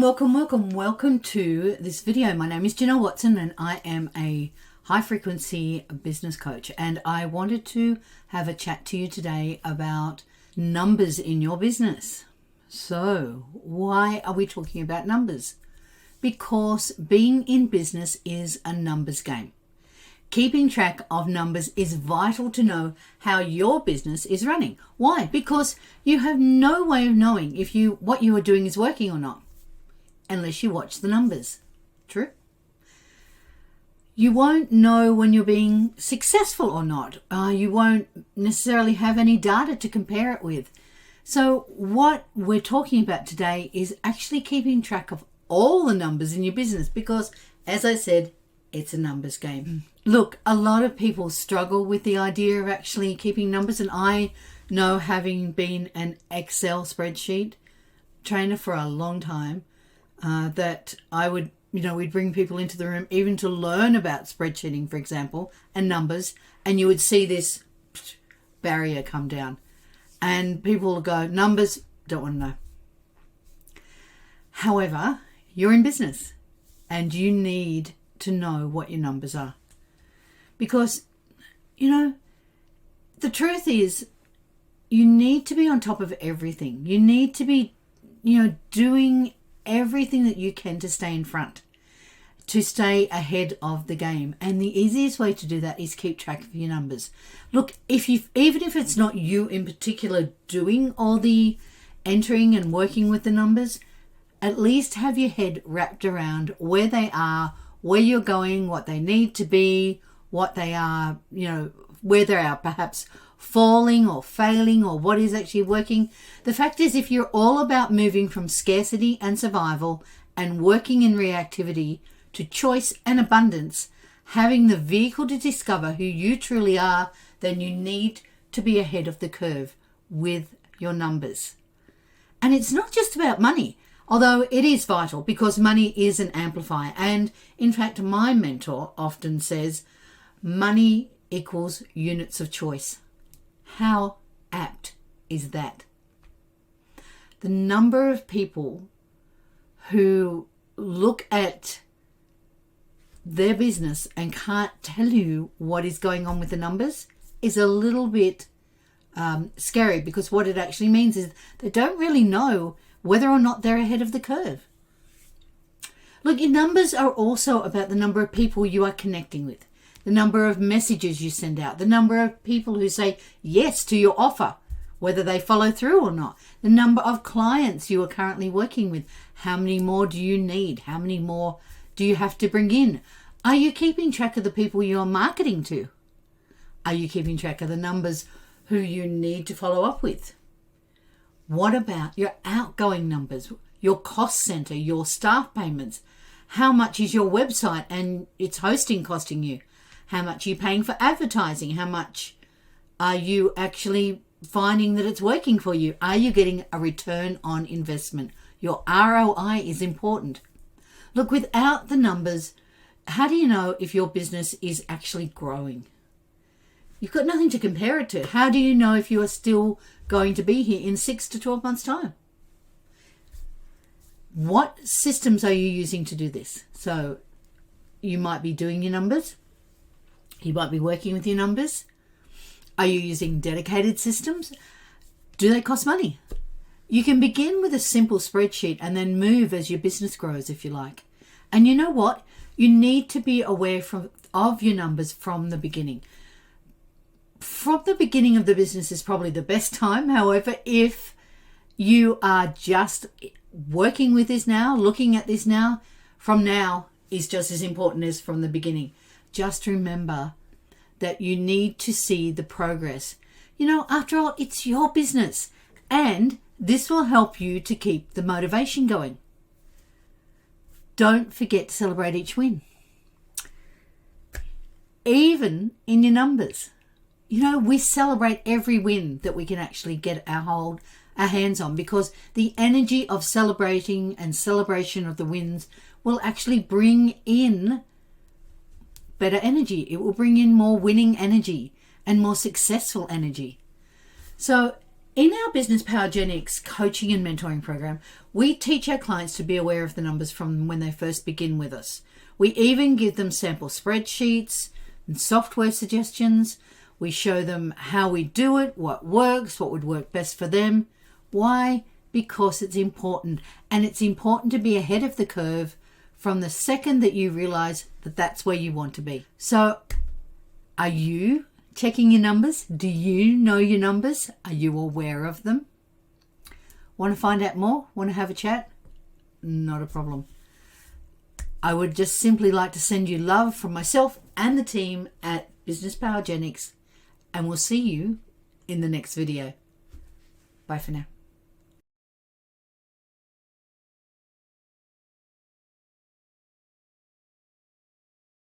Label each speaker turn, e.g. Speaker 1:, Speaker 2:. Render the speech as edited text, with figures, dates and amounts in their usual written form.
Speaker 1: Welcome to this video. My name is Janelle Watson and I am a high frequency business coach, and I wanted to have a chat to you today about numbers in your business. So why are we talking about numbers? Because being in business is a numbers game. Keeping track of numbers is vital to know how your business is running. Why? Because you have no way of knowing if what you are doing is working or not, unless you watch the numbers. True? You won't know when you're being successful or not. You won't necessarily have any data to compare it with. So what we're talking about today is actually keeping track of all the numbers in your business, because, as I said, it's a numbers game. Look, a lot of people struggle with the idea of actually keeping numbers, and I know, having been an Excel spreadsheet trainer for a long time, that I would, we'd bring people into the room even to learn about spreadsheeting, for example, and numbers, and you would see this barrier come down. And people will go, numbers, don't want to know. However, you're in business and you need to know what your numbers are. Because, the truth is, you need to be on top of everything. You need to be, doing everything that you can to stay in front, to stay ahead of the game. And the easiest way to do that is keep track of your numbers. Look, even if it's not you in particular doing all the entering and working with the numbers, at least have your head wrapped around where they are, where you're going, what they need to be, what they are, where they are perhaps falling or failing, or what is actually working. The fact is, if you're all about moving from scarcity and survival and working in reactivity to choice and abundance, having the vehicle to discover who you truly are, then you need to be ahead of the curve with your numbers. And it's not just about money, although it is vital, because money is an amplifier. And in fact, my mentor often says, money equals units of choice. How apt is that? The number of people who look at their business and can't tell you what is going on with the numbers is a little bit scary, because what it actually means is they don't really know whether or not they're ahead of the curve. Look, your numbers are also about the number of people you are connecting with, the number of messages you send out, the number of people who say yes to your offer, whether they follow through or not, the number of clients you are currently working with. How many more do you need? How many more do you have to bring in? Are you keeping track of the people you're marketing to? Are you keeping track of the numbers who you need to follow up with? What about your outgoing numbers, your cost center, your staff payments? How much is your website and its hosting costing you? How much are you paying for advertising? How much are you actually finding that it's working for you? Are you getting a return on investment? Your ROI is important. Look, without the numbers, how do you know if your business is actually growing? You've got nothing to compare it to. How do you know if you are still going to be here in 6 to 12 months' time? What systems are you using to do this? So you might be doing your numbers. You might be working with your numbers. Are you using dedicated systems? Do they cost money? You can begin with a simple spreadsheet and then move as your business grows, if you like. And you know what? You need to be aware of your numbers from the beginning. From the beginning of the business is probably the best time. However, if you are just working with this now, looking at this now, from now is just as important as from the beginning. Just remember that you need to see the progress. After all, it's your business, and this will help you to keep the motivation going. Don't forget to celebrate each win, even in your numbers. We celebrate every win that we can actually get our hands on, because the energy of celebrating and celebration of the wins will actually bring in better energy. It will bring in more winning energy and more successful energy. So In our Business Powergenics coaching and mentoring program, we teach our clients to be aware of the numbers from when they first begin with us. We even give them sample spreadsheets and software suggestions. We show them how we do it, what works, what would work best for them. Why? Because it's important. And it's important to be ahead of the curve from the second that you realize that that's where you want to be. So, are you checking your numbers? Do you know your numbers? Are you aware of them? Want to find out more? Want to have a chat? Not a problem. I would just simply like to send you love from myself and the team at Business Powergenics, and we'll see you in the next video. Bye for now.